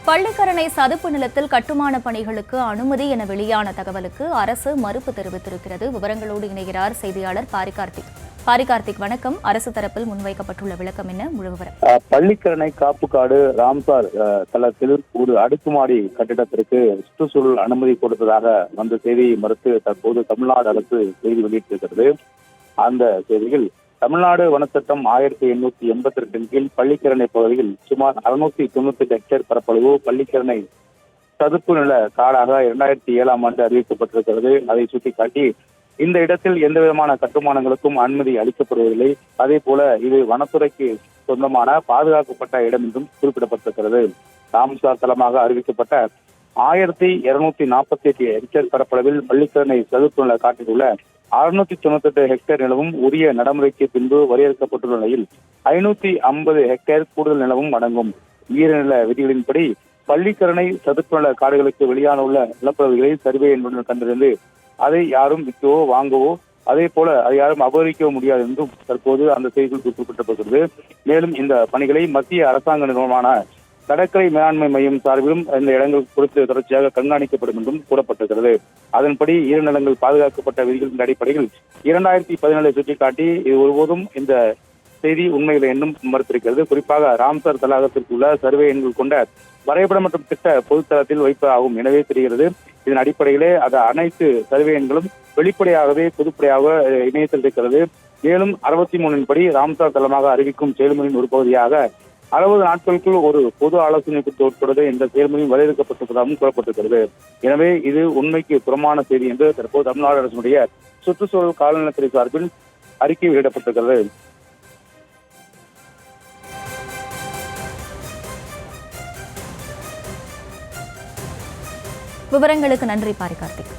பள்ளிக்கரணை சதுப்பு நிலத்தில் கட்டுமான பணிகளுக்கு அனுமதி என வெளியான தகவலுக்கு அரசு மறுப்பு தெரிவித்திருக்கிறது. விவரங்களோடு இணைகிறார் செய்தியாளர் பாரிகார்த்திக். வணக்கம். அரசு தரப்பில் முன்வைக்கப்பட்டுள்ள விளக்கம் என்ன? முழு விவரம். பள்ளிக்கரணை காப்புக்காடு ராம்சார் தளத்தில் ஒரு அடுக்குமாடி கட்டிடத்திற்கு சுற்றுச்சூழல் அனுமதி கொடுத்ததாக வந்த செய்தியை மறுத்து தற்போது தமிழ்நாடு அரசு செய்தி வெளியிட்டிருக்கிறது. அந்த செய்தியில் தமிழ்நாடு வனச்சட்டம் 1882 கீழ் பள்ளிக்கரணை பகுதியில் சுமார் 698 ஹெக்டேர் பரப்பளவு பள்ளிக்கரணை சதுப்பு நில காடாக 2007ஆம் ஆண்டு அறிவிக்கப்பட்டிருக்கிறது. அதை சுட்டிக்காட்டி இந்த இடத்தில் எந்த விதமான கட்டுமானங்களுக்கும் அனுமதி அளிக்கப்படுவதில்லை. அதே போல இது வனத்துறைக்கு சொந்தமான பாதுகாக்கப்பட்ட இடம் என்றும் குறிப்பிடப்பட்டிருக்கிறது. ராம்சார் தளமாக அறிவிக்கப்பட்ட 1248 ஹெக்டேர் பரப்பளவில் பள்ளிக்கரணை சதுப்பு நில காட்டில் உள்ள 698 ஹெக்டேர் நிலவும் உரிய நடைமுறைக்கு பின்பு வரையறுக்கப்பட்டுள்ள நிலையில் 550 ஹெக்டேர் கூடுதல் நிலவும் அடங்கும். ஈரநில விதிகளின்படி பள்ளிக்கரணை சதுப்பு நில காடுகளுக்கு வெளியான உள்ள நிலப்பகுதிகளை சர்வே என்பதுடன் கண்டறிந்து அதை யாரும் விற்கவோ வாங்கவோ அதே போல அதை யாரும் அபகரிக்கவோ முடியாது என்றும் தற்போது அந்த செய்திகள் குறிப்பிடப்பட்டிருக்கிறது. மேலும் இந்த பணிகளை மத்திய அரசாங்க நிறுவனமான கடற்கரை மேலாண்மை மையம் சார்பிலும் இந்த இடங்கள் குறித்து தொடர்ச்சியாக கண்காணிக்கப்படும் என்றும் கூறப்பட்டிருக்கிறது. அதன்படி ஈரநிலங்கள் பாதுகாக்கப்பட்ட விதிகளின் அடிப்படையில் 2017 சுட்டிக்காட்டி இது ஒருபோதும் இந்த செய்தி உண்மைகளை எண்ணும் மறுத்திருக்கிறது. குறிப்பாக ராம்சார் தடாகத்திற்கு உள்ள சர்வே எண்கள் கொண்ட வரைபடம் மற்றும் திட்ட பொதுத்தளத்தில் வைப்பதாகும் எனவே தெரிகிறது. இதன் அடிப்படையிலே அது அனைத்து சர்வே எண்களும் வெளிப்படையாகவே பொதுப்படையாக இணையத்தில் இருக்கிறது. மேலும் 63 படி ராம்சார் தளமாக அறிவிக்கும் செயல்முறையின் ஒரு பகுதியாக 60 நாட்களுக்குள் ஒரு பொது ஆலோசனைக்கு உட்படுவது என்ற செயல்முறையும் வரையறுக்கப்பட்டிருப்பதாகவும் கூறப்பட்டிருக்கிறது. எனவே இது உண்மைக்கு புறமான செய்தி என்று தற்போது தமிழ்நாடு அரசுடைய சுற்றுச்சூழல் காலநிலைத்துறை சார்பில் அறிக்கை வெளியிடப்பட்டிருக்கிறது. விவரங்களுக்கு நன்றி பாரிகார்த்திக்.